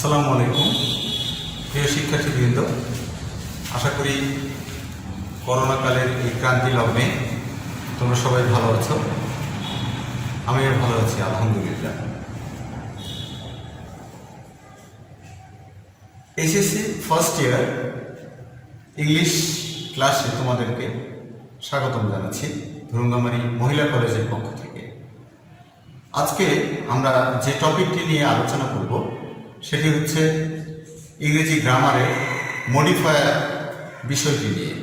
আসসালামু আলাইকুম প্রিয় শিক্ষার্থীবৃন্দ, আশা করি করোনাকালের এই ক্রান্তি লগ্নে তোমরা সবাই ভালো আছো। আমিও ভালো আছি, আলহামদুলিল্লাহ। এইচএসসি ফার্স্ট ইয়ার ইংলিশ ক্লাসে তোমাদেরকে স্বাগতম জানাচ্ছি ধুরুঙ্গামারী মহিলা কলেজের পক্ষ থেকে। আজকে আমরা যে টপিকটি নিয়ে আলোচনা করব সেটি হচ্ছে ইংরেজি গ্রামারের মডিফায়ার বিষয়টি নিয়ে।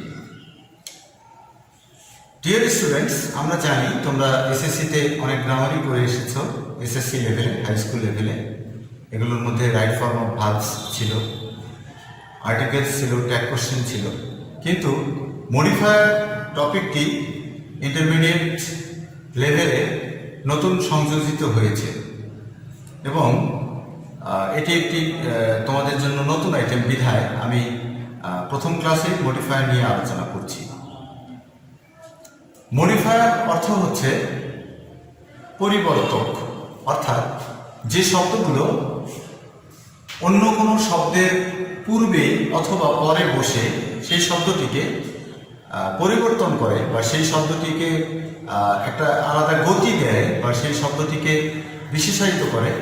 ডিয়ার স্টুডেন্টস, আমরা জানি তোমরা এসএসসিতে অনেক গ্রামারই করে এসেছো, এসএসসি লেভেলে, হাই স্কুল লেভেলে। এগুলোর মধ্যে রাইট ফর্ম অফ ভার্বস ছিল, আর্টিকেলস ছিল, ট্যাগ কোশ্চেন ছিল। কিন্তু মডিফায়ার টপিকটি ইন্টারমিডিয়েট লেভেলে নতুন সংযোজিত হয়েছে এবং এটি একটি তোমাদের জন্য নতুন আইটেম বিধায় আমি প্রথম ক্লাসে মডিফায়ার নিয়ে আলোচনা করছি। মডিফায়ার অর্থ হচ্ছে পরিবর্তক, অর্থাৎ যে শব্দগুলো অন্য কোনো শব্দের পূর্বে অথবা পরে বসে সেই শব্দটিকে পরিবর্তন করে বা সেই শব্দটিকে একটা আলাদা গতি দেয় বা সেই শব্দটিকে বিশেষায়িত করে,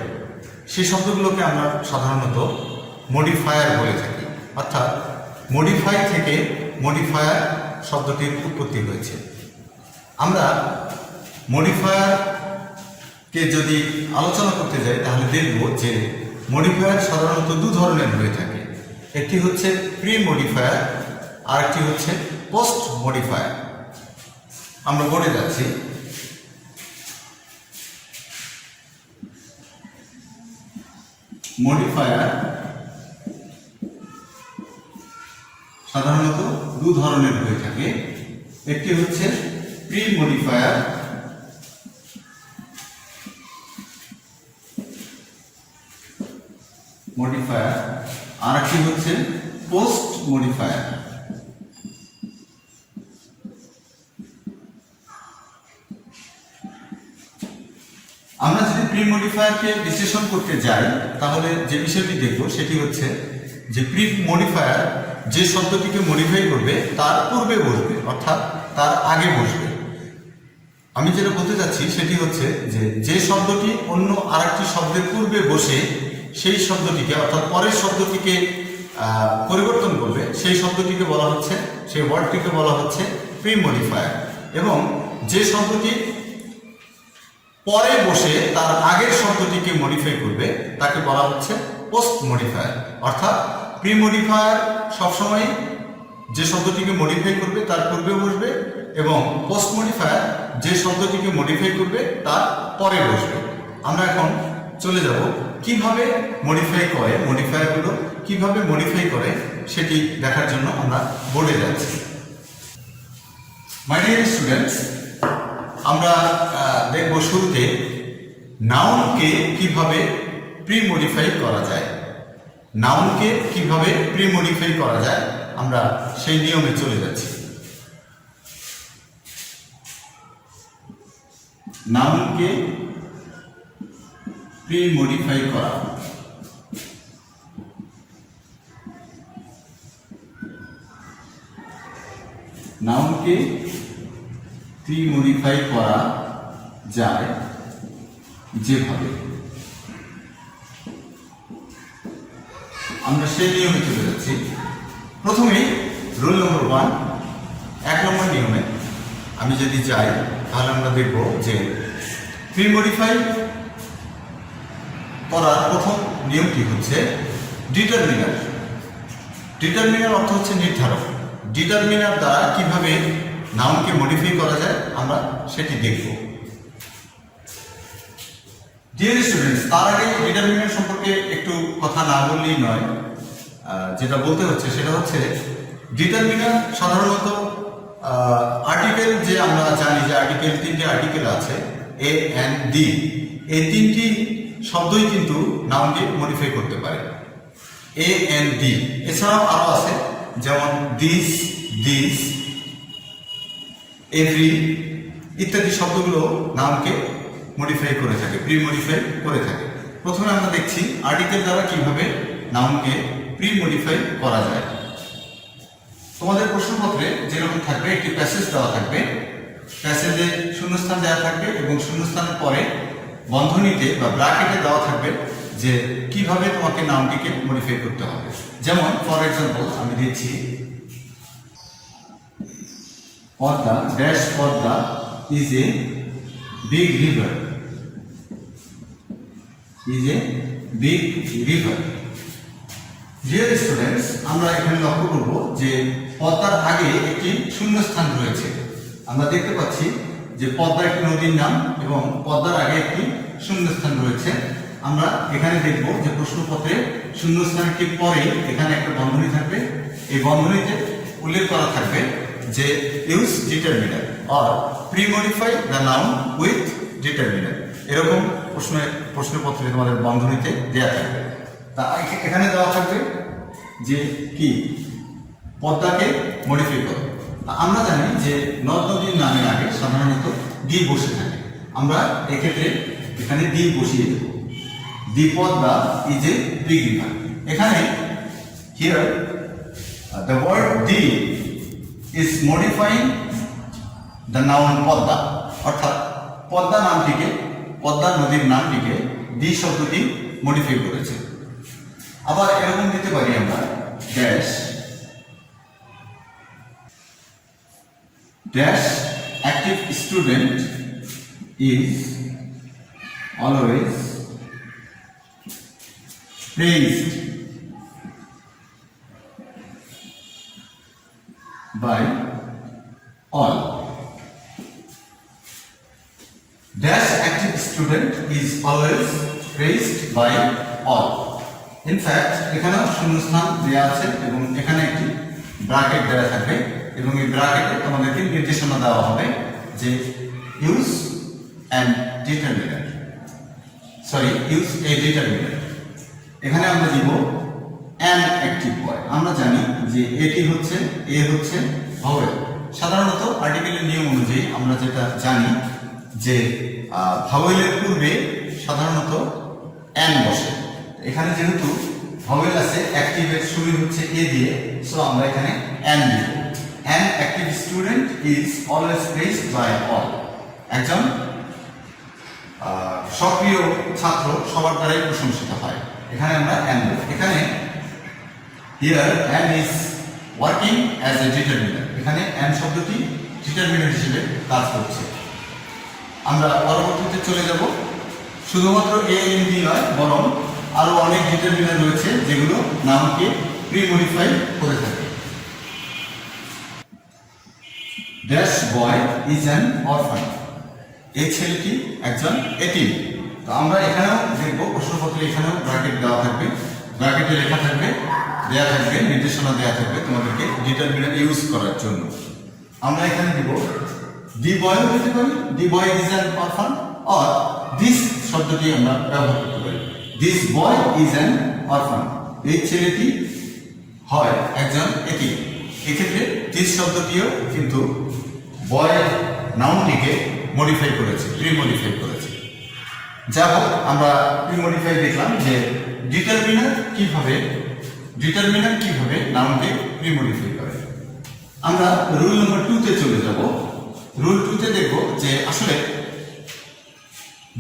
সেই শব্দগুলোকে আমরা সাধারণত মডিফায়ার বলে থাকি। অর্থাৎ মডিফাই থেকে মডিফায়ার শব্দটির উৎপত্তি হয়েছে। আমরা মডিফায়ারকে যদি আলোচনা করতে যাই তাহলে দেখব যে মডিফায়ার সাধারণত দু ধরনের হয়ে থাকে। একটি হচ্ছে প্রি মডিফায়ার আর একটি হচ্ছে পোস্ট মডিফায়ার। আমরা বলে যাচ্ছি। মডিফায়ার সাধারণত দু ধরনের হয়ে থাকে। একটি হচ্ছে প্রি মডিফায়ার আর একটি হচ্ছে পোস্ট মডিফায়ার। আমরা যদি প্রি মডিফায়ারকে বিশ্লেষণ করতে যাই তাহলে যে বিষয়টি দেখব সেটি হচ্ছে যে প্রি মডিফায়ার যে শব্দটিকে মডিফাই করবে তার পূর্বে বসবে, অর্থাৎ তার আগে বসবে। আমি যেটা বলতে চাচ্ছি সেটি হচ্ছে যে যে শব্দটি অন্য আরেকটি শব্দের পূর্বে বসে সেই শব্দটিকে অর্থাৎ পরের শব্দটিকে পরিবর্তন করবে, সেই শব্দটিকে বলা হচ্ছে, সেই ওয়ার্ডটিকে বলা হচ্ছে প্রি মডিফায়ার। এবং যে শব্দটি পরে বসে তার আগের শব্দটিকে মডিফাই করবে তাকে বলা হচ্ছে পোস্ট মডিফায়ার। অর্থাৎ প্রি মডিফায়ার সবসময় যে শব্দটিকে মডিফাই করবে তার পূর্বে বসবে এবং পোস্ট মডিফায়ার যে শব্দটিকে মডিফাই করবে তার পরে বসবে। আমরা এখন চলে যাব কিভাবে মডিফাই করে, মডিফায়ারগুলো কিভাবে মডিফাই করে সেটি দেখার জন্য আমরা বোর্ডে যাচ্ছি। মাই ডিয়ার স্টুডেন্টস, আমরা দেখব শুরুতে নাউনকে কিভাবে প্রি মডিফাই করা যায়। নাউনকে কিভাবে প্রি মডিফাই করা যায় আমরা সেই নিয়মে চলে যাচ্ছি। নাউনকে প্রি মডিফাই করা। নাউনকে প্রি মডিফাই করা যায় যেভাবে, আমরা সেই নিয়মে চলে যাচ্ছি। প্রথমেই রুল নম্বর 1, 1 নম্বর নিয়মে আমি যদি যাই তাহলে আমরা দেখব যে প্রি মডিফাই করার প্রথম নিয়মটি হচ্ছে ডিটারমিনার। ডিটারমিনার অর্থ হচ্ছে নির্ধারক। ডিটারমিনার দ্বারা কিভাবে নাউনকে মডিফাই করা যায় আমরা সেটি দেখব। ডিয়ার স্টুডেন্টস, তার আগে ডিটারমিনার সম্পর্কে একটু কথা না বললেই নয়। যেটা বলতে হচ্ছে সেটা হচ্ছে ডিটারমিনার সাধারণত আর্টিকেল, যে আমরা জানি যে আর্টিকেল, 3টে আর্টিকেল আছে, এ এন্ড ডি, এই 3টি শব্দই কিন্তু নাউনকে মডিফাই করতে পারে। এ এন্ড ডি এছাড়াও আরো আছে, যেমন দিস, দিস, এভরি ইত্যাদি শব্দগুলো নাউনকে মডিফাই করে থাকে, প্রি মডিফাই করে থাকে। প্রথমে আমরা দেখছি আর্টিকেল দ্বারা কিভাবে নাউনকে প্রি মডিফাই করা যায়। তোমাদের প্রশ্নপত্রে যেরকম থাকবে একটি প্যাসেজ দেওয়া থাকবে, প্যাসেজে শূন্যস্থান দেওয়া থাকবে এবং শূন্যস্থানের পরে বন্ধনীতে বা ব্র্যাকেটে দেওয়া থাকবে যে কিভাবে তোমাকে নাউনটিকে মডিফাই করতে হবে। যেমন ফর এক্সাম্পল আমি দিচ্ছি, Padma dash Padma is a big river, is a big river. Deer students, আমরা এখানে লক্ষ্য করব যে পদ্মার আগে একটি শূন্যস্থান রয়েছে। আমরা দেখতে পাচ্ছি যে পদ্মা একটি নদীর নাম এবং পদ্মার আগে একটি শূন্যস্থান রয়েছে। আমরা এখানে দেখব যে প্রশ্নপত্রে শূন্যস্থানের ঠিক পরেই এখানে একটা বন্ধনী থাকবে। এই বন্ধনীতে উল্লেখ করা থাকবে যে use determiner or pre-modify the noun with determiner. এরকম প্রশ্নপত্রে তোমাদের বন্ধনীতে দেওয়া থাকবে। তা এখানে দেওয়া থাকবে যে কি পদ্মাকে মডিফাই করো। আমরা জানি যে নদ নদীর নামের আগে সাধারণত ডি বসে থাকে। আমরা এক্ষেত্রে এখানে ডি বসিয়ে দেব। The Padma is a big river. এখানে here the word the is modifying the noun Padma, অর্থাৎ পদ্মা নামটিকে, পদ্মা নদীর নামটিকে দি শব্দটি মডিফাই করেছে। আবার এরকম দিতে পারি আমরা, dash dash active student is always praised by all. Dash active student is always praised by all. In fact, এখানে শূন্যস্থান দেওয়া আছে এবং এখানে একটি ব্র্যাকেট দেওয়া থাকবে এবং এই ব্র্যাকেটে তোমাদেরকে নির্দেশনা দেওয়া হবে যে use and determiner, use a determiner. এখানে আমরা দিব অ্যান অ্যাক্টিভ বয়। আমরা জানি যে এটি হচ্ছে, এ হচ্ছে ভাওয়েল। সাধারণত আর্টিকেলের নিয়ম অনুযায়ী আমরা যেটা জানি যে ভাওয়েলের পূর্বে সাধারণত অ্যান বসে। এখানে যেহেতু ভাওয়েল আছে, অ্যাক্টিভের শুরু হচ্ছে এ দিয়ে, সো আমরা এখানে অ্যান দিব। An active student is always praised by all. একজন সক্রিয় ছাত্র সবার দ্বারাই প্রশংসিত হয়। এখানে আমরা অ্যান দেব। এখানে here an is working as a determiner. এখানে অ্যান শব্দটি ডিটারমিনার হিসেবে কাজ করছে। আমরা পরবর্তীতে চলে যাব। শুধুমাত্র এ এন বি নয়, বরং আরো অনেক ডিটারমিনার রয়েছে যেগুলো নামকে প্রি-মডিফাই করে থাকে। Dash boy is an orphan. এই ছেলেটি একজন এতিম। তো আমরা এখানেও দেখব, প্রশ্নপত্রে এখানেও ব্র্যাকেট দেওয়া থাকবে, ব্র্যাকেটে লেখা থাকবে, দেওয়া থাকবে, নির্দেশনা দেওয়া থাকবে তোমাদেরকে ডিটারমিনার ইউজ করার জন্য। আমরা এখানে দিব দি বয়ও দিতে পারি, the boy is an orphan, or this শব্দটি আমরা ব্যবহার করতে পারি, this boy is an orphan. এই ছেলেটি হয় একজন এতিম। এক্ষেত্রে দিস শব্দটিও কিন্তু বয় নাউনটিকে মডিফাই করেছে, প্রি-মডিফাই করেছে। যা হোক, আমরা প্রি-মডিফাই দেখলাম যে ডিটারমিনার কিভাবে নাউনকে প্রি-মডিফাই করে। আমরা রুল নম্বর 2 তে চলে যাব। রুল 2 তে দেখব যে আসলে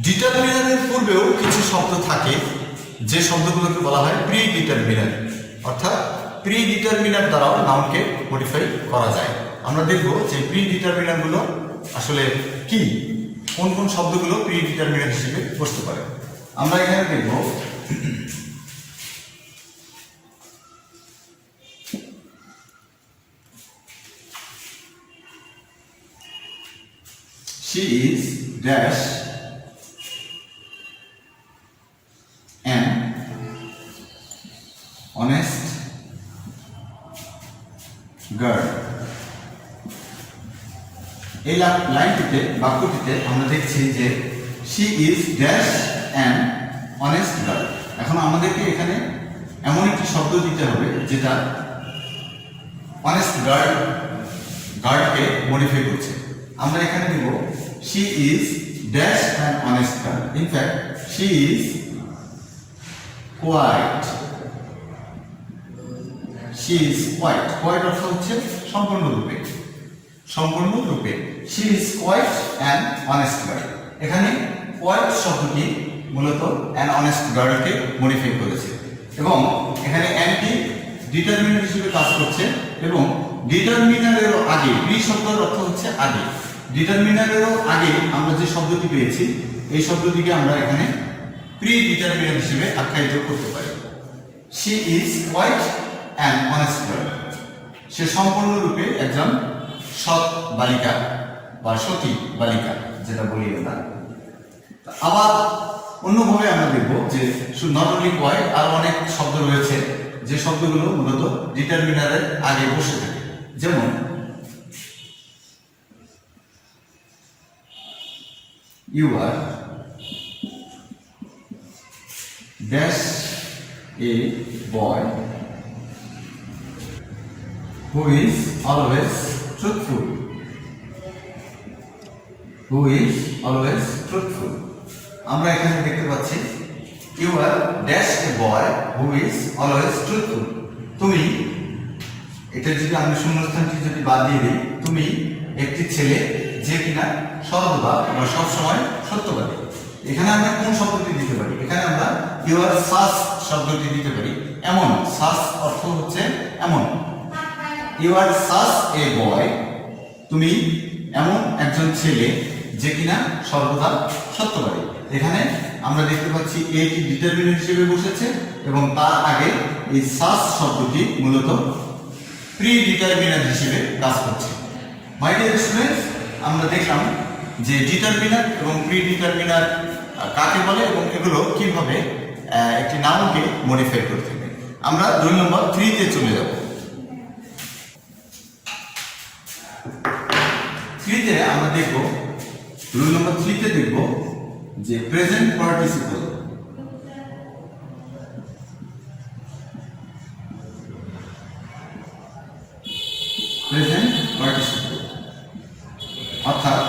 ডিটারমিনারের পূর্বেও কিছু শব্দ থাকে যে শব্দগুলোকে বলা হয় প্রি ডিটারমিনার, অর্থাৎ প্রি ডিটারমিনার দ্বারাও নাউনকে মডিফাই করা যায়। আমরা দেখব যে প্রি ডিটারমিনার গুলো আসলে কি, কোন কোন শব্দগুলো প্রি ডিটারমিনার হিসেবে বসতে পারে। আমরা এখানে দেখব she is dash an honest girl। এই লাইনটিতে, বাক্যটিতে আমরা দেখছি যে she is dash an honest girl। এখন আমাদেরকে এখানে এমন একটি শব্দ দিতে হবে যেটা honest গার্ডকে মডিফাই করছে। আমরা এখানে দিব she is dash an honest girl। In fact, she is quite she is quite, quite অর্থ হচ্ছে সম্পূর্ণরূপে, সম্পূর্ণরূপে। She is quite an honest girl. এখানে কোয়াইট শব্দটি মূলত অ্যান অনেস্ট গার্লকে মডিফাই করেছে এবং এখানে অ্যানটি ডিটারমিনার হিসেবে কাজ করছে এবং ডিটারমিনারেরও আগে, প্রি শব্দের অর্থ হচ্ছে আগে, ডিটারমিনারেরও আগে আমরা যে শব্দটি পেয়েছি এই শব্দটিকে আমরা এখানে প্রি ডিটারমিনার হিসেবে আখ্যায়িত করতে পারি। She is quite an honest girl. সে সম্পূর্ণরূপে একজন সৎ বালিকা বা সতী বালিকা যেটা বলি আমরা। আবার অন্যভাবে আমরা দেখব যে নট অনলি কোয়াইট, আর অনেক শব্দ রয়েছে যে শব্দগুলো মূলত ডিটারমিনারের আগে বসে থাকে। যেমন you are dash a boy who is always truthful, who is always truthful. আমরা এখানে দেখতে পাচ্ছি you are dash a boy who is always truthful. তুমি, এটা যদি আমি শূন্যস্থানটি যদি বাদ দিয়ে দিই, তুমি একটি ছেলে যে কিনা সর্বদা বা সবসময় সত্যবাদী। এখানে আমরা কোন শব্দটি দিতে পারি? এখানে আমরা ইউ আর সাস শব্দটি দিতে পারি। এমন, সাস অর্থ হচ্ছে এমন। ইউ আর সাস এ বয়, তুমি এমন একজন ছেলে যে কিনা সর্বদা সত্যবাদী। এখানে আমরা দেখতে পাচ্ছি এটি ডিটারমিনার হিসেবে বসেছে এবং তার আগে এই সাস শব্দটি মূলত প্রি ডিটারমিনার হিসেবে কাজ করছে। মাই ডিয়ার স্টুডেন্টস, আমরা দেখলাম যে ডিটারমিনার এবং প্রি ডিটারমিনার কাকে বলে এবং এগুলো কিভাবে একটি নাউনকে মডিফাই করে থাকে। আমরা রুল নম্বর 3 তে চলে যাব। 3 তে আমরা দেখব, রুল নম্বর 3 তে দেখব যে প্রেজেন্ট পার্টিসিপল। প্রেজেন্ট পার্টিসিপল অর্থাৎ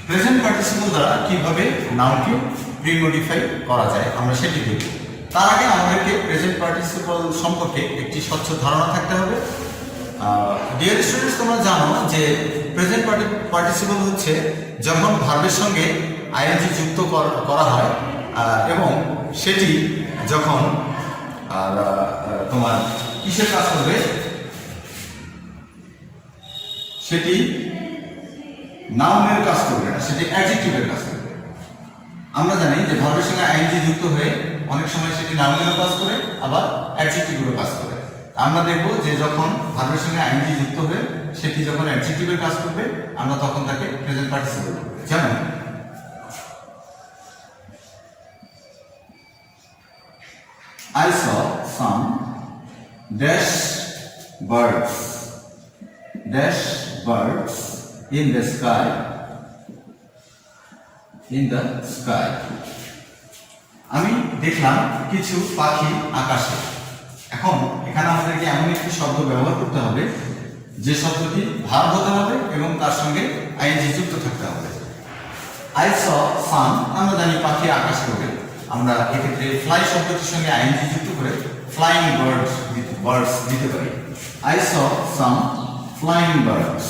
প্রেজেন্ট পার্টিসিপল দ্বারা কিভাবে নাউনকে প্রিমডিফাই করা যায় আমরা সেটি দেখব। তার আগে আমাদেরকে প্রেজেন্ট পার্টিসিপল সম্পর্কে একটি স্বচ্ছ ধারণা থাকতে হবে। ডিয়ার স্টুডেন্টস, তোমরা জানো যে প্রেজেন্ট পার্টিসিপল হচ্ছে যখন ভার্বের সঙ্গে আইএনজি যুক্ত করা হয় এবং সেটি যখন তোমার কিসের কাজ করবে, সেটি নাউনের কাজ করবে না, সেটি অ্যাডজেক্টিভের কাজ করবে। আমরা জানি যে ভার্বের সঙ্গে আইএনজি যুক্ত হয়ে অনেক সময় সেটি নাউনেরও কাজ করে, আবার অ্যাডজেক্টিভেরও কাজ করে। আমরা দেখব যে যখন ভার্বের সঙ্গে আইএনজি যুক্ত হয়ে সেটি যখন অ্যাডজেক্টিভের কাজ করবে আমরা তখন তাকে প্রেজেন্ট পার্টিসিপল বলবো। যেমন I saw some dash birds in the sky. আমি দেখলাম কিছু পাখি আকাশে। এখন এখানে আমাদেরকে এমন একটি শব্দ ব্যবহার করতে হবে যে শব্দটি ভার্ব হতে হবে এবং তার সঙ্গে আইএনজি যুক্ত থাকতে হবে। I saw some, আমরা জানি পাখি আকাশে ওড়ে। আমরা এক্ষেত্রে ফ্লাই শব্দটির সঙ্গে আইএনজি যুক্ত করে ফ্লাইং বার্ডস দিতে পারি। I saw some flying birds.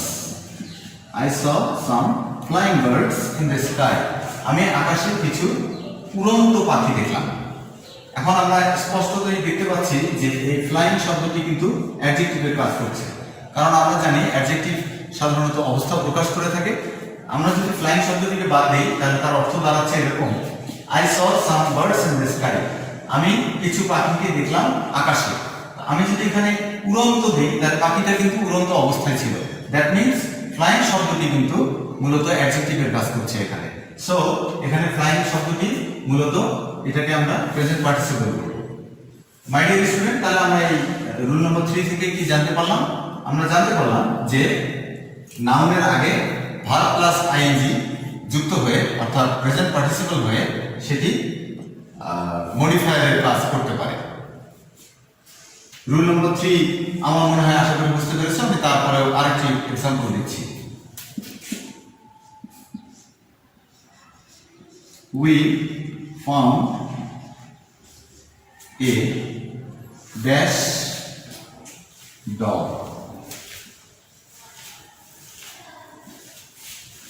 I saw some flying birds in the sky. আমি আকাশে কিছু উড়ন্ত পাখি দেখলাম। এখন আমরা স্পষ্টতই দেখতে পাচ্ছি যে এই ফ্লাইং শব্দটি কিন্তু অ্যাডজেক্টিভের কাজ করছে, কারণ আমরা জানি অ্যাডজেক্টিভ সাধারণত অবস্থা প্রকাশ করে থাকে। আমরা যদি ফ্লাইং শব্দটিকে বাদ দিই তাহলে তার অর্থ দাঁড়াচ্ছে এরকম, I saw some birds in the sky. আমি কিছু পাখিকে দেখলাম আকাশে। আমি যদি এখানে উড়ন্ত দিই তাহলে পাখিটা কিন্তু উড়ন্ত অবস্থায় ছিল। দ্যাট মিনস ফ্লাইং শব্দটি কিন্তু মূলত অ্যাডজেক্টিভের কাজ করছে এখানে। সো এখানে ফ্লাইং শব্দটি মূলত এটাকে আমরা প্রেজেন্ট পার্টিসিপল বলবো। মাই ডিয়ার স্টুডেন্ট, তাহলে আমরা এই রুল নম্বর 3 থেকে কি জানতে পারলাম? আমরা জানতে পারলাম যে নাউনের আগে ভার্ব প্লাস আইএনজি যুক্ত হয়ে অর্থাৎ প্রেজেন্ট পার্টিসিপল হয়ে সেটি মডিফায়ারের কাজ করতে পারে। রুল নম্বর 3 আমার মনে হয় আশা করি বুঝতে পেরেছো। আমি তারপরেও আরেকটি এক্সাম্পল দিচ্ছি। We found a dash dog.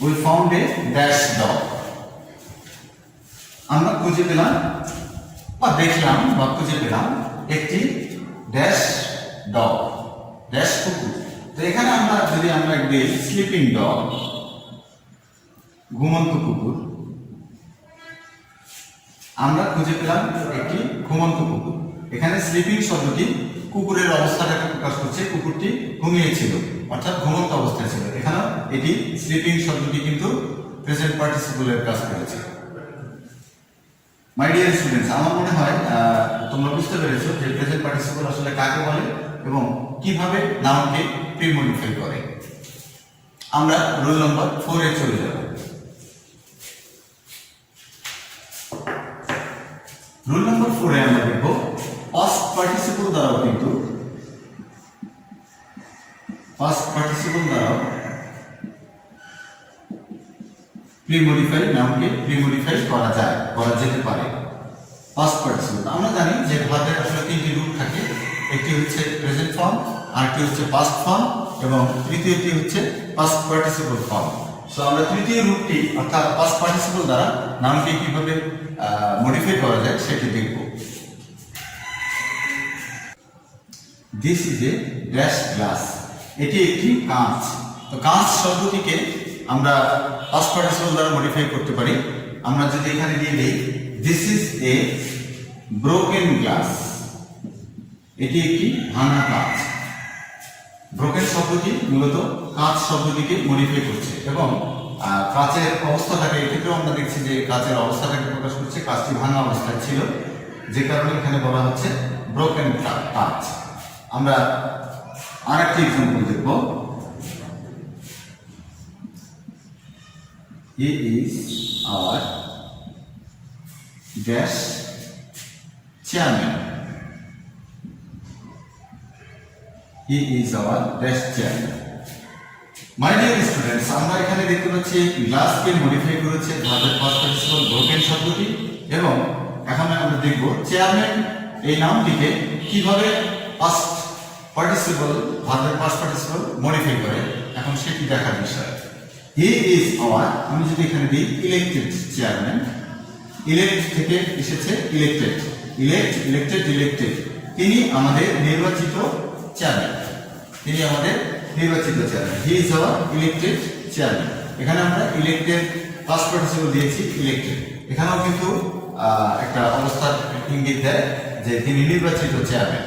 We found a dash dog. আমরা খুঁজে পেলাম বা দেখলাম বা খুঁজে পেলাম একটি ড্যাশ ডগ, ড্যাশ কুকুর। তো এখানে আমরা যদি আমরা একটি স্লিপিং ডগ, ঘুমন্ত কুকুর, আমরা খুঁজে পেলাম একটি ঘুমন্ত কুকুর। এখানে স্লিপিং শব্দটি কুকুরের অবস্থাটাকে প্রকাশ করছে, কুকুরটি ঘুমিয়েছিল অর্থাৎ ঘুমন্ত অবস্থায় ছিল। এখানে এটি স্লিপিং শব্দটি কিন্তু প্রেজেন্ট পার্টিসিপলের কাজ করেছে। মাই ডিয়ার স্টুডেন্টস, আমার মনে হয় তোমরা বুঝতে পেরেছো যে প্রেজেন্ট পার্টিসিপল আসলে কাকে বলে এবং কিভাবে নাউনকে প্রি-মডিফাই করে। আমরা রুল নম্বর 4 এ চলে যাব। রুল নম্বর 4 এ আমরা দেখব পাস্ট পার্টিসিপল দ্বারাও কিন্তু প্রি-মডিফাই নাউনকে প্রি-মডিফাই করা যেতে পারে। পাস্ট পার্টিসিপল আমরা জানি যে ভার্বের আসলে তিনটি রূপ থাকে, একটি হচ্ছে প্রেজেন্ট ফর্ম, আরেকটি হচ্ছে পাস্ট ফর্ম এবং তৃতীয়টি হচ্ছে পাস্ট পার্টিসিপল ফর্ম। সো আমরা তৃতীয় রূপটি অর্থাৎ পাস্ট পার্টিসিপল দ্বারা নাউনকে কিভাবে মডিফাই করা যায় সেটি দেখব। This is a dash glass, এটি একটি কাঁচ। তো কাঁচ শব্দটিকে আমরা পাস্ট পার্টিসিপল দ্বারা মডিফাই করতে পারি। আমরা যদি এখানে দিয়ে দিই this is a broken glass, এটি একটি ভাঙা কাঁচ। ব্রোকেন শব্দটি মূলত কাঁচ শব্দটিকে মডিফাই করছে এবং কাঁচের অবস্থাটাকে এক্ষেত্রেও আমরা দেখছি যে কাঁচের অবস্থাটাকে প্রকাশ করছে, কাঁচটি ভাঙা অবস্থায় ছিল যে কারণে এখানে বলা হচ্ছে ব্রোকেন কাঁচ। আমরা আরেকটি এক্সাম্পল দেখব। He is our dash chairman. He is our dash chairman. My dear students, আমরা এখানে দেখতে পাচ্ছি গ্লাসকে মডিফাই করেছে ভার্বের পাস্ট পার্টিসিপল ব্রোকেন শব্দটি এবং এখন আমরা দেখব চেয়ারম্যান এই নামটিকে কিভাবে পাস্ট পার্টিসিপল ভার্বের পাস্ট পার্টিসিপল মডিফাই করে, এখন সেটি দেখার বিষয়। হি ইজ আওয়ার, আমি যদি এখানে দিই ইলেক্টেড চেয়ারম্যান, ইলেক্ট থেকে এসেছে ইলেক্টেড, ইলেক্টেড, তিনি আমাদের নির্বাচিত চেয়ারম্যান, তিনি আমাদের নির্বাচিত chairman. He is hour elected chairman. এখানে আমরা ইলেক্টেড পাস্ট পার্টিসিপল দিয়েছি ইলেক্টেড, এখানেও কিন্তু একটা অবস্থার ইঙ্গিত দেয় যে তিনি নির্বাচিত চেয়ারম্যান।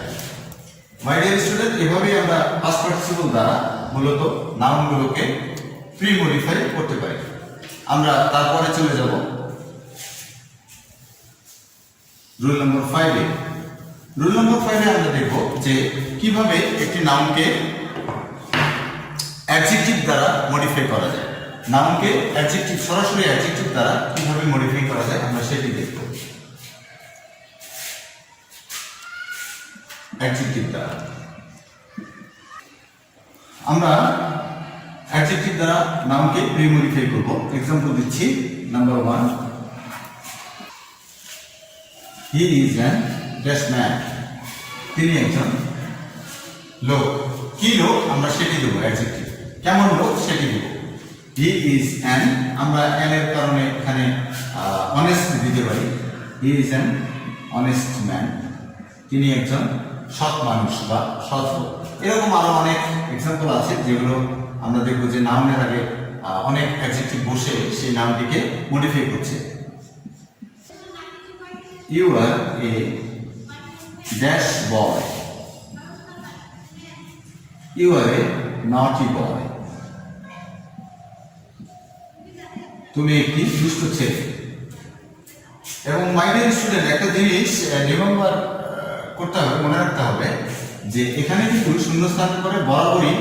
মাই ডিয়ার স্টুডেন্ট, এভাবেই আমরা পাস্ট পার্টিসিপল দ্বারা মূলত নাউনগুলোকে প্রি-মডিফাই করতে পারি। আমরা তারপরে চলে যাব রুল নম্বর 5 এ। রুল নম্বর 5 এ আমরা দেখব যে কিভাবে একটি নাউনকে অ্যাডজেক্টিভ দ্বারা মডিফাই করা যায়। নাউনকে অ্যাডজেক্টিভ, সরাসরি অ্যাডজেক্টিভ দ্বারা কিভাবে মডিফাই করা যায় আমরা সেটি দেখব। অ্যাডজেক্টিভ দ্বারা আমরা অ্যাডজেক্টিভ দ্বারা নাউনকে প্রি-মডিফাই করব। এক্সাম্পল দিচ্ছি। Number 1, he is an dash man, তিনি একজন লোক। কি লোক আমরা সেটি দেবো অ্যাডজেক্টিভ, কেমন লোক সেটি দেবো। হি ইজ অ্যান, আমরা অ্যান এর কারণে এখানে অনেস্ট দিতে পারি। He is an honest man, তিনি একজন সৎ মানুষ বা সৎ লোক। এরকম আরো অনেক এক্সাম্পল আছে যেগুলো আমরা দেখবো যে নাউনের আগে অনেক অ্যাডজেক্টিভ বসে সেই নাউনটিকে মডিফাই করছে। You are a dash boy, you are a naughty boy, তুমি একটি দুষ্ট ছেলে। এবং মাই ডিয়ার স্টুডেন্ট, একটা জিনিস রিমেম্বার করতে হবে, মনে রাখতে হবে যে এখানে কিন্তু শূন্যস্থানের পরে বরাবরই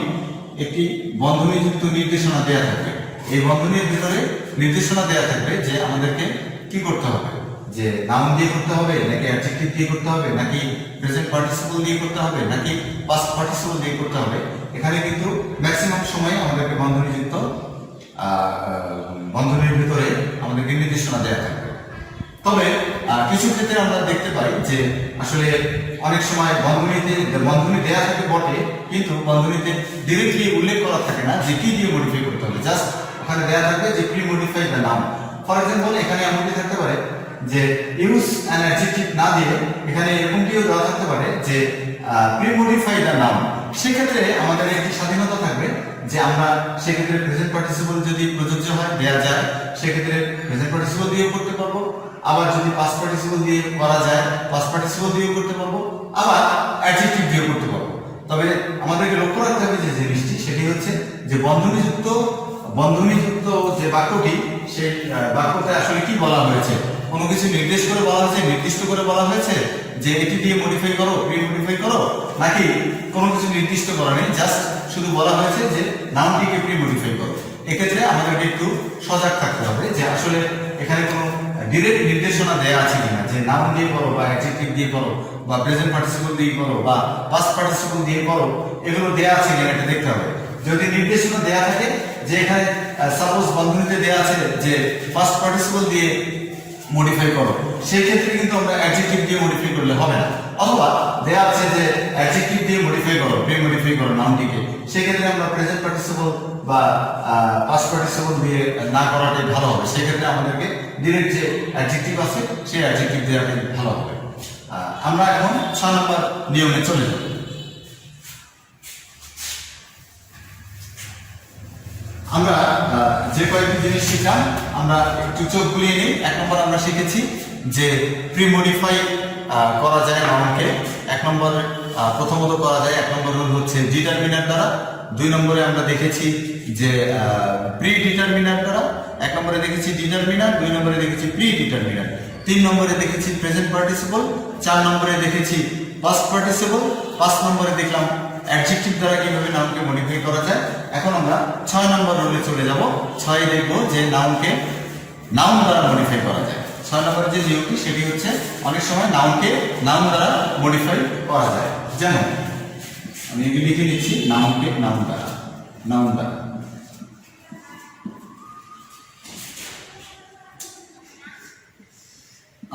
একটি বন্ধনীযুক্ত নির্দেশনা দেওয়া থাকবে। এই বন্ধনীর ভিতরে নির্দেশনা দেওয়া থাকবে যে আমাদেরকে কি করতে হবে, যে নাউন দিয়ে করতে হবে নাকি অ্যাডজেক্টিভ দিয়ে করতে হবে নাকি প্রেজেন্ট পার্টিসিপল দিয়ে করতে হবে নাকি পাস্ট পার্টিসিপল দিয়ে করতে হবে। এখানে কিন্তু ম্যাক্সিমাম সময় আমাদেরকে বন্ধনীযুক্ত বন্ধনীর ভিতরে আমাদেরকে নির্দেশনা দেওয়া থাকবে। তবে কিছু ক্ষেত্রে আমরা দেখতে পাই যে আসলে অনেক সময় বন্ধনী দেয়া থাকে বটে, কিন্তু বন্ধনীতে ডিরেক্টলি উল্লেখ করা থাকে না যে কি দিয়ে মডিফাই করতে হবে, জাস্ট ওখানে দেয়া থাকবে যে pre modify the noun. For example এখানে এমনটি থাকতে পারে যে ইউজ অ্যান অ্যাডজেক্টিভ না দিয়ে এখানে এরকমটিও দেওয়া থাকতে পারে যে প্রি মডিফাই দ্য নাউন। সেক্ষেত্রে আমাদের একটি স্বাধীনতা থাকবে যে আমরা সেক্ষেত্রে প্রেজেন্ট পার্টিসিপল যদি প্রযোজ্য হয় দেয়া যায়, সেক্ষেত্রে প্রেজেন্ট পার্টিসিপল দিয়েও করতে পারবো, আবার যদি পাস্ট পার্টিসিপল দিয়ে করা যায় পাস্ট পার্টিসিপল দিয়েও করতে পারবো, আবার অ্যাডজেক্টিভ দিয়েও করতে পারবো। তবে আমাদেরকে লক্ষ্য রাখতে হবে যে জিনিসটি সেটি হচ্ছে যে বন্ধনীযুক্ত যে বাক্যটি, সেই বাক্যতে আসলে কি বলা হয়েছে, কোনো কিছু নির্দেশ করে বলা হয়েছে, নির্দিষ্ট করে বলা হয়েছে যে এটি দিয়ে মডিফাই করো, প্রি মডিফাই করো, নাকি কোনো কিছু নির্দিষ্ট করা নেই, জাস্ট শুধু বলা হয়েছে যে নাউনটিকে প্রি মডিফাই করো। এক্ষেত্রে আমাদেরকে একটু সজাগ থাকতে হবে যে আসলে এখানে কোনো ডিরেক্ট নির্দেশনা দেয়া আছে কিনা যে নাউন দিয়ে করো বা অ্যাডজেক্টিভ দিয়ে করো বা প্রেজেন্ট পার্টিসিপল দিয়ে করো বা পাস্ট পার্টিসিপল দিয়ে করো, এগুলো দেয়া আছে কিনা এটা দেখতে হবে। যদি নির্দেশনা দেয়া থাকে যে এখানে সাপোজ বন্ধনীতে দেয়া আছে যে পাস্ট পার্টিসিপল দিয়ে মডিফাই করো, সেই ক্ষেত্রে কিন্তু আমরা অ্যাডজেক্টিভ দিয়ে মডিফাই করলে হবে না। অথবা দেয়া আছে যে অ্যাডজেক্টিভ দিয়ে মডিফাই করো, প্রি মডিফাই করো নাউনটিকে, সেই ক্ষেত্রে আমরা প্রেজেন্ট পার্টিসিপল বা পাস্ট পার্টিসিপল দিয়ে না করাটাই ভালো হবে। সেই ক্ষেত্রে আমাদেরকে ডিরেক্ট যে অ্যাডজেক্টিভ আছে সেই অ্যাডজেক্টিভ দেওয়াটাই ভালো হবে। আমরা এখন 6 নম্বর নিয়মে চলে যাব। আমরা যে কয়েকটি জিনিস শিখলাম আমরা একটু চোখ বুলিয়ে নিই। 1 নম্বর আমরা শিখেছি যে প্রি মডিফাই করা যায় নাউনকে। 1 নম্বর প্রথমত করা যায়, 1 নম্বর রুল হচ্ছে ডিটারমিনার দ্বারা। 2 নম্বরে আমরা দেখেছি যে প্রি ডিটারমিনার দ্বারা। 1 নম্বরে দেখেছি ডিটারমিনার, 2 নম্বরে দেখেছি প্রি ডিটারমিনার, 3 নম্বরে দেখেছি প্রেজেন্ট পার্টিসিপল, 4 নম্বরে দেখেছি পাস্ট পার্টিসিপল, 5 নম্বরে দেখলাম অ্যাডজেক্টিভ দ্বারা কিভাবে নাউনকে মডিফাই করা যায়। এখন আমরা 6 নম্বর রুলে চলে যাব। 6 দেখব যে নাউনকে নাউন দ্বারা মডিফাই করা যায়। 6 নম্বরের যে নিয়মটি সেটি হচ্ছে অনেক সময় নাউনকে নাউন দ্বারা মডিফাই করা যায়। যেমন আমি এগুলি লিখে নিচ্ছি, নাউনকে নাউন দ্বারা, নাউন দ্বারা।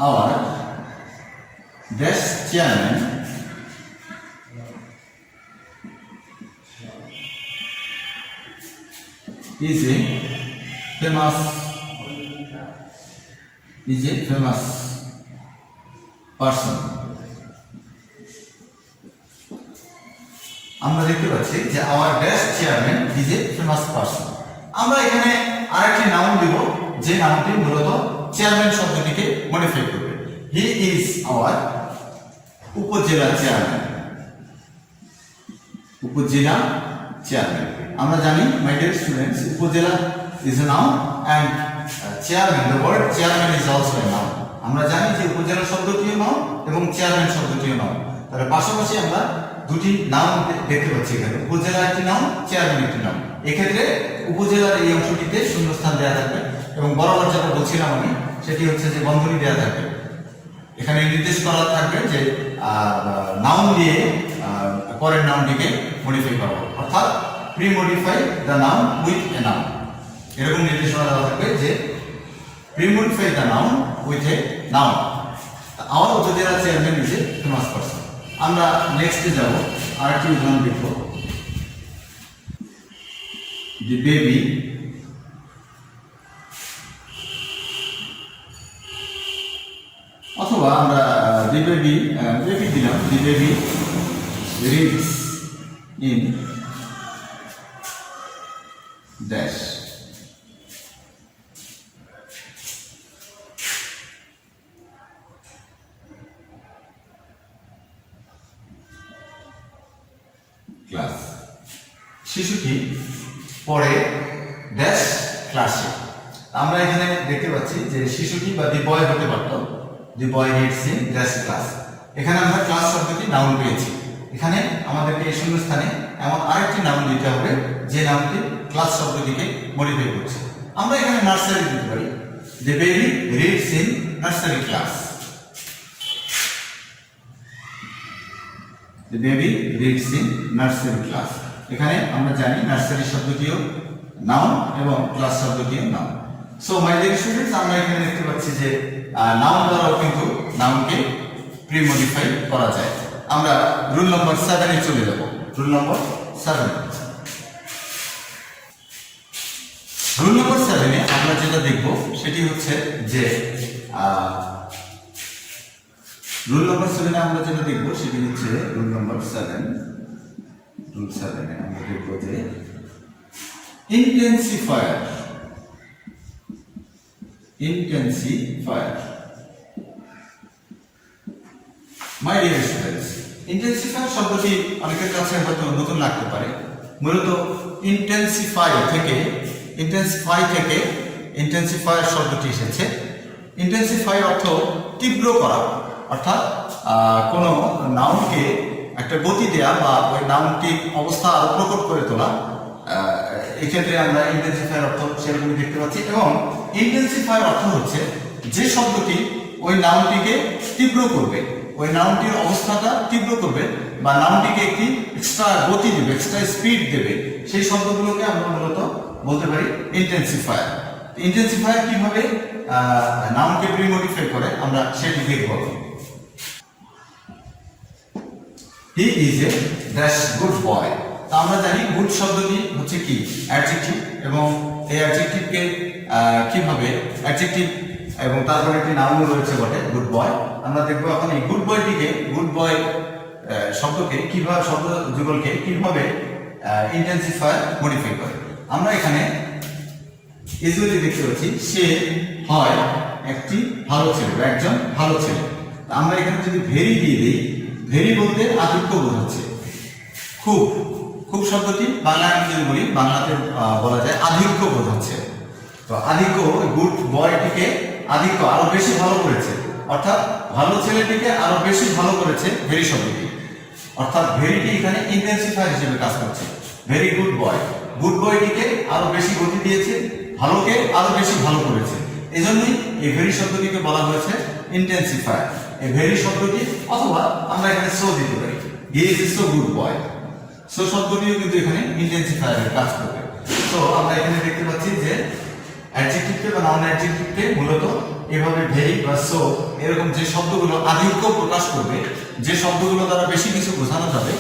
Our best chairman is a famous person. আমরা দেখতে পাচ্ছি যে our best chairman is a famous person. আমরা এখানে আরেকটি নাউন দিব যে নাউনটি মূলত চেয়ারম্যান শব্দটিকে মডিফাই করবে। He is our upazila chairman. Upazila chairman, আমরা জানি my dear students, upazila is a noun and chairman, the word chairman is also a noun. আমরা জানি যে উপজেলা শব্দটিও নাউন এবং চেয়ারম্যান শব্দটিও নাউন। তার পাশাপাশি আমরা দুটি নাউন দেখতে পাচ্ছি এখানে, উপজেলা একটি নাউন, চেয়ারম্যান একটি নাউন। এক্ষেত্রে উপজেলার এই অংশটিতে শূন্যস্থান দেওয়া থাকবে এবং বরাবর যেটা বলছিলাম আমি সেটি হচ্ছে যে বন্ধনী দেওয়া থাকবে। এখানে নির্দেশ করা থাকবে যে নাউন দিয়ে পরের নাউনটিকে মডিফাই করবো, অর্থাৎ pre modify the noun with a noun. এরকম নির্দেশনা দেওয়া থাকবে যে pre modify the noun with a noun. আমার উপজেলা chairman is a famous person. আমরা নেক্সটে যাব, আরেকটি উদাহরণ দেখব। দি বেবি অথবা আমরা দি বেবি দিলাম, দি baby reads in dash. Class. শিশুটি পড়ে ড্যাশ ক্লাসে। আমরা এখানে দেখতে পাচ্ছি যে শিশুটি বা দি বয় হতে পারত, দি বয় রিডস ইন ড্যাশ ক্লাস। এখানে আমরা ক্লাস শব্দটি নাউন পেয়েছি। এখানে আমাদেরকে এই শূন্যস্থানে এমন আরেকটি নাউন দিতে হবে যে নাউনটি ক্লাস শব্দটিকে মডিফাই করছে। আমরা এখানে নার্সারি দিতে পারি, the baby reads in nursery class. The baby reads in nursery class. এখানে আমরা জানি নার্সারি শব্দটিও নাউন এবং ক্লাস শব্দটিও noun. So my dear students, আমরা এখানে দেখতে পাচ্ছি যে নাউন দ্বারাও কিন্তু নাউনকে প্রি মডিফাই করা যায়। আমরা রুল নম্বর 7 এ চলে যাব। রুল নম্বর 7, রুল নম্বর 7 এ আমরা যেটা দেখব সেটি হচ্ছে যে রুল নম্বর 7 এ আমরা যেটা দেখব সেটি হচ্ছে রুল নম্বর 7, রুল 7 এ আমরা দেখব যে ইন্টেন্সিফায়ার। ইন্টেন্সিফায়ার, মাই ডিয়ার স্টুডেন্টস, ইন্টেন্সিফায়ার শব্দটি অনেকের কাছে হয়তো নতুন লাগতে পারে। মূলত ইন্টেন্সিফাই থেকে ইন্টেন্সিফায়ার শব্দটি এসেছে। ইন্টেন্সিফাই অর্থ তীব্র করা, অর্থাৎ কোনো নাউনকে একটা গতি দেয়া বা ওই নাউনটির অবস্থা আরো প্রকট করে তোলা। এক্ষেত্রে আমরা ইন্টেন্সিফায়ার অর্থ সেরকমই দেখতে পাচ্ছি। এবং ইন্টেন্সিফায়ার অর্থ হচ্ছে যে শব্দটি ওই নাউনটিকে তীব্র করবে, ওই নাউনটির অবস্থাটা তীব্র করবে বা নাউনটিকে একটি এক্সট্রা গতি দেবে, এক্সট্রা স্পিড দেবে, সেই শব্দগুলোকে আমরা মূলত বলতে পারি ইন্টেন্সিফায়ার। ইন্টেন্সিফায়ার কিভাবে নাউনকে প্রিমডিফাই করে আমরা সেটি দেখব। He is a dash good boy. তা আমরা জানি গুড শব্দটি হচ্ছে কি অ্যাডজেক্টিভ, এবং এই অ্যাডজেক্টিভকে কিভাবে অ্যাডজেক্টিভ এবং তারপরে একটি নাউন রয়েছে বটে গুড বয়। আমরা দেখবো এখন এই গুড বয়টিকে, গুড বয় শব্দকে কিভাবে, শব্দ যুগলকে কিভাবে ইন্টেন্সিফায়ার মডিফাই করে। আমরা এখানে ইউজুয়ালি দেখতে পাচ্ছি সে হয় একটি ভালো ছেলে বা একজন ভালো ছেলে। আমরা এখানে যদি ভেরি দিয়ে দিই, ভেরি বলতে আধিক্য বোঝাচ্ছে। খুব, খুব শব্দটি বাংলায় আমি যদি বলি, বাংলাতে বলা যায় আধিক্য বোঝাচ্ছে। তো আধিক্য, গুড বয়টিকে আধিক্য আরো বেশি ভালো করেছে, অর্থাৎ ভালো ছেলেটিকে আরো বেশি ভালো করেছে ভেরি শব্দটি, অর্থাৎ ভেরিটি এখানে ইন্টেন্সিফায়ার হিসেবে কাজ করছে। ভেরি গুড বয়, গুড বয়টিকে আরো বেশি গতি দিয়েছে, ভালোকে আরো বেশি ভালো করেছে। এজন্যই এই ভেরি শব্দটিকে বলা হয়েছে ইন্টেন্সিফায়ার। এই ভেরি শব্দটি, অথবা আমরা এখানে সো দিতে পারি, he is so good boy. So শব্দটিও কিন্তু এখানে ইন্টেন্সিফায়ারের কাজ করবে। তো আমরা এখানে দেখতে পাচ্ছি যে অ্যাডজেক্টিভকে বা নন অ্যাডজেক্টিভকে মূলত এভাবে ভেরি বা সো এরকম যে শব্দগুলো আধিক্য প্রকাশ করবে, যে শব্দগুলো দ্বারা বেশি কিছু বোঝানো যাবে,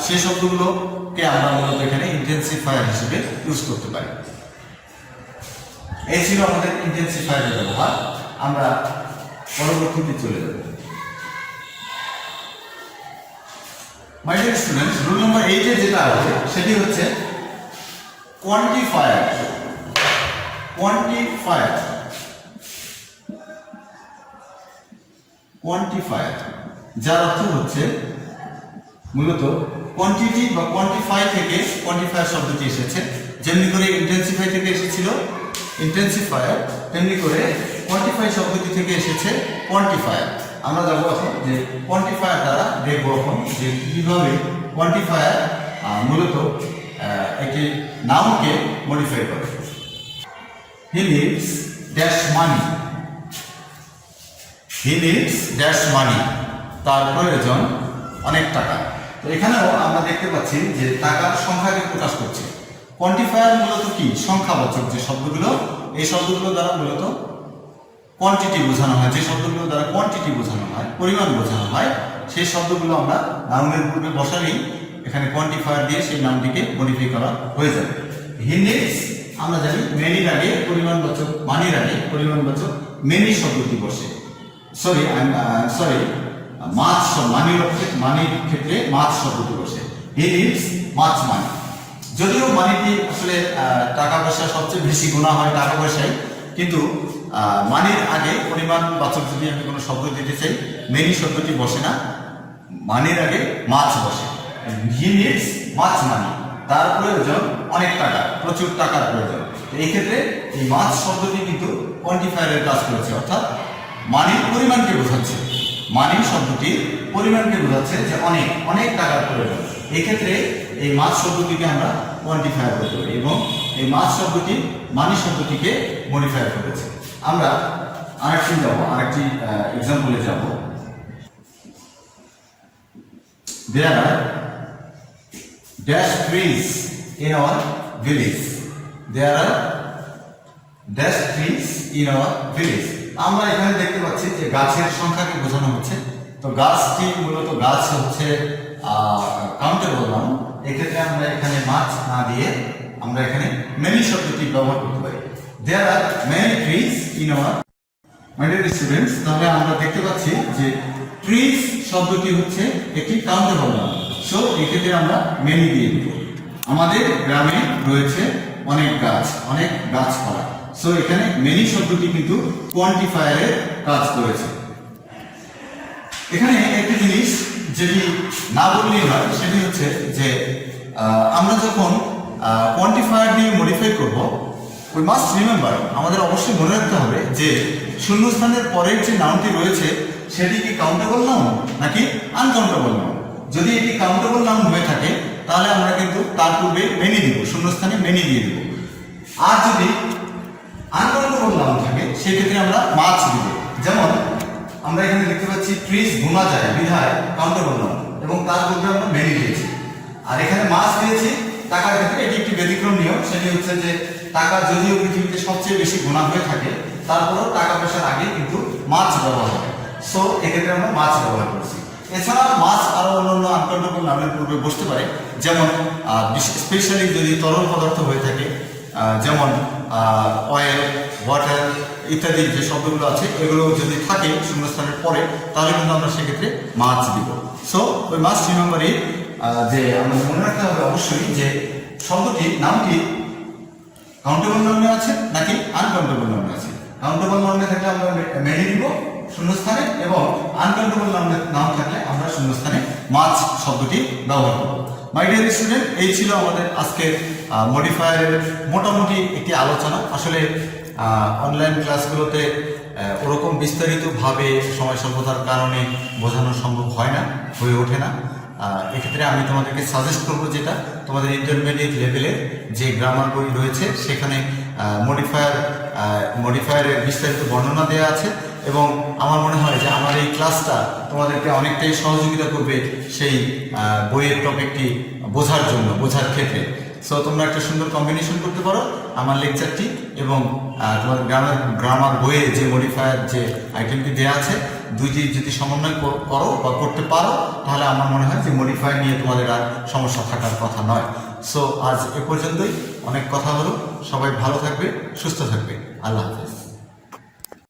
সেই শব্দগুলোকে আমরা মূলত এখানে ইন্টেন্সিফায়ার হিসেবে ইউজ করতে পারি। এই ছিল আমাদের ইন্টেন্সিফায়ারের ব্যবহার। আমরা পরবর্তীতে চলে যাব। মাই ডিয়ার স্টুডেন্টস, রুল নম্বর 8 এ যেটা আছে সেটি হচ্ছে কোয়ান্টিফায়ার। কোয়ান্টিফায়ার, কোয়ান্টিফায়ার যার অর্থ হচ্ছে মূলত কোয়ান্টিটি বা কোয়ান্টিফাই থেকে কোয়ান্টিফায়ার শব্দটি এসেছে। যেমনি করে ইন্টেন্সিফাই থেকে এসেছিল ইন্টেন্সিফায়ার, তেমনি করে কোয়ান্টিফাই শব্দটি থেকে এসেছে কোয়ান্টিফায়ার। আমরা যাবো এখন যে কোয়ান্টিফায়ার দ্বারা দেখবো এখন যে কিভাবে কোয়ান্টিফায়ার মূলত একটি নাউনকে মডিফাই করে। হি নিডস ড্যাশ মানি। হি নিডস ড্যাশ মানি, তার প্রয়োজন অনেক টাকা। তো এখানেও আমরা দেখতে পাচ্ছি যে টাকার সংখ্যাকে প্রকাশ করছে। কোয়ান্টিফায়ার মূলত কি সংখ্যাবাচক যে শব্দগুলো, এই শব্দগুলো দ্বারা মূলত কোয়ান্টিটি বোঝানো হয়। যে শব্দগুলো দ্বারা কোয়ান্টিটি বোঝানো হয়, পরিমাণ বোঝানো হয়, সেই শব্দগুলো আমরা নাউনের পূর্বে বসালেই এখানে কোয়ান্টিফায়ার দিয়ে সেই নাউনটিকে মডিফাই করা হয়ে যাবে। হি নিডস, আমরা জানি মেনির আগে পরিমাণবাচক, মানির আগে পরিমাণবাচক মেনি শব্দটি বসে। সরি মাছ, মানির ক্ষেত্রে মাছ শব্দটি বসে। হি নিডস মাছ মানি। যদিও মানিটি আসলে টাকা পয়সা সবচেয়ে বেশি গোনা হয় টাকা পয়সায়, কিন্তু মানির আগে পরিমাণবাচক যদি আমি কোনো শব্দ দিতে চাই, মেনি শব্দটি বসে না, মানির আগে মাছ বসে। হি নিডস মাছ মানি, তার প্রয়োজন অনেক টাকা, প্রচুর টাকার প্রয়োজন। এই ক্ষেত্রে এই মাছ শব্দটি কিন্তু কোয়ান্টিফায়ারের কাজ করেছে, অর্থাৎ মানির পরিমাণকে বোঝাচ্ছে। মানি শব্দটি পরিমাণকে বোঝাচ্ছে যে অনেক অনেক টাকার প্রয়োজন। এই ক্ষেত্রে এই মাছ শব্দটিকে আমরা কোয়ান্টিফায়ার করতে পারি, এবং এই মাছ শব্দটি মানি শব্দটিকে মডিফাই করেছে। আমরা আরেকটি এক্সাম্পলে যাব। There are dash trees in our village. There are dash trees in our village. আমরা এখানে দেখতে পাচ্ছি যে গাছের সংখ্যাকে বোঝানো হচ্ছে। তো গাছটি মূলত গাছ হচ্ছে কাউন্টেবল নাউন। এক্ষেত্রে আমরা এখানে মাছ না দিয়ে আমরা এখানে মেনি শব্দটি ব্যবহার করতে পারি। There are many trees in our my dear students. তাহলে আমরা দেখতে পাচ্ছি যে ট্রিজ শব্দটি হচ্ছে একটি কাউন্টেবল নাউন। সো এক্ষেত্রে আমরা মেনি দিয়ে দিব। আমাদের গ্রামে রয়েছে অনেক গাছপালা। সো এখানে মেনি শব্দটি কিন্তু কোয়ান্টিফায়ারের কাজ করেছে। এখানে একটি জিনিস যেটি না বললেই হয় সেটি হচ্ছে যে আমরা যখন কোয়ান্টিফায়ার দিয়ে মডিফাই করব, উই মাস্ট রিমেম্বার, আমাদের অবশ্যই মনে রাখতে হবে যে শূন্যস্থানের পরের যে নাউনটি রয়েছে সেটি কি কাউন্টেবল নাউন নাকি আনকাউন্টেবল নাউন। যদি এটি কাউন্টেবল নাউন হয়ে থাকে তাহলে আমরা কিন্তু তার পূর্বে মেনি দিব, শূন্যস্থানে মেনি দিয়ে দিব। আর যদি আনকাউন্টেবল নাউন থাকে সেক্ষেত্রে আমরা মাছ দিব। যেমন আমরা এখানে দেখতে পাচ্ছি ট্রিজ গুণা যায় বিধায় কাউন্টেবল নাউন এবং তার পূর্বে আমরা মেনি দিয়েছি। আর এখানে মাছ দিয়েছি টাকার ক্ষেত্রে এটি একটি ব্যতিক্রম নিয়ম। সেটি হচ্ছে যে টাকা যদিও পৃথিবীতে সবচেয়ে বেশি গুণা হয়ে থাকে তারপরেও টাকা পয়সার আগে কিন্তু মাছ ব্যবহার হয়। সো এক্ষেত্রে আমরা মাছ ব্যবহার করছি। এছাড়া মাছ আরো অন্যান্য আনকাউন্টেবল নাউনের পূর্বে বসতে পারে। যেমন স্পেশালি যদি তরল পদার্থ হয়ে থাকে, যেমন অয়েল, ওয়াটার ইত্যাদি যে শব্দগুলো আছে এগুলো যদি থাকে শূন্যস্থানের পরে তাহলে কিন্তু আমরা সেক্ষেত্রে মাছ দিব। সো ওই মাছ রিমেম্বারই যে আমাদের মনে রাখতে হবে অবশ্যই যে শব্দটি নামটি কাউন্টেবল নাউনে আছে নাকি আনকাউন্টেবল নাউনে আছে। কাউন্টেবল নাউনে থাকলে আমরা মেনে দিব শূন্যস্থানে, এবং আনকাউন্টেবল নাউন থাকলে আমরা শূন্যস্থানে মাছ শব্দটি ব্যবহার করব। মাই ডিয়ার স্টুডেন্ট, এই ছিল আমাদের আজকের মডিফায়ারের মোটামুটি একটি আলোচনা। আসলে অনলাইন ক্লাসগুলোতে ওরকম বিস্তারিতভাবে সময় স্বল্পতার কারণে বোঝানো সম্ভব হয় না, হয়ে ওঠে না। এক্ষেত্রে আমি তোমাদেরকে সাজেস্ট করবো যেটা তোমাদের ইন্টারমিডিয়েট লেভেলের যে গ্রামার বই রয়েছে সেখানে মডিফায়ারের বিস্তারিত বর্ণনা দেওয়া আছে, এবং আমার মনে হয় যে আমার এই ক্লাসটা তোমাদেরকে অনেকটাই সহযোগিতা করবে সেই বইয়ের টপিকটি বোঝার ক্ষেত্রে। সো তোমরা একটা সুন্দর কম্বিনেশন করতে পারো আমার লেকচারটি এবং তোমাদের গ্রামার বইয়ে যে মডিফায়ার যে আইটেমটি দেওয়া আছে দুইটি যদি সমন্বয় করো বা করতে পারো তাহলে আমার মনে হয় যে মডিফায়ার নিয়ে তোমাদের আর সমস্যা থাকার কথা নয়। সো আজ এ পর্যন্তই, অনেক কথা হলো। সবাই ভালো থাকবে, সুস্থ থাকবে। আল্লাহ হাফেজ।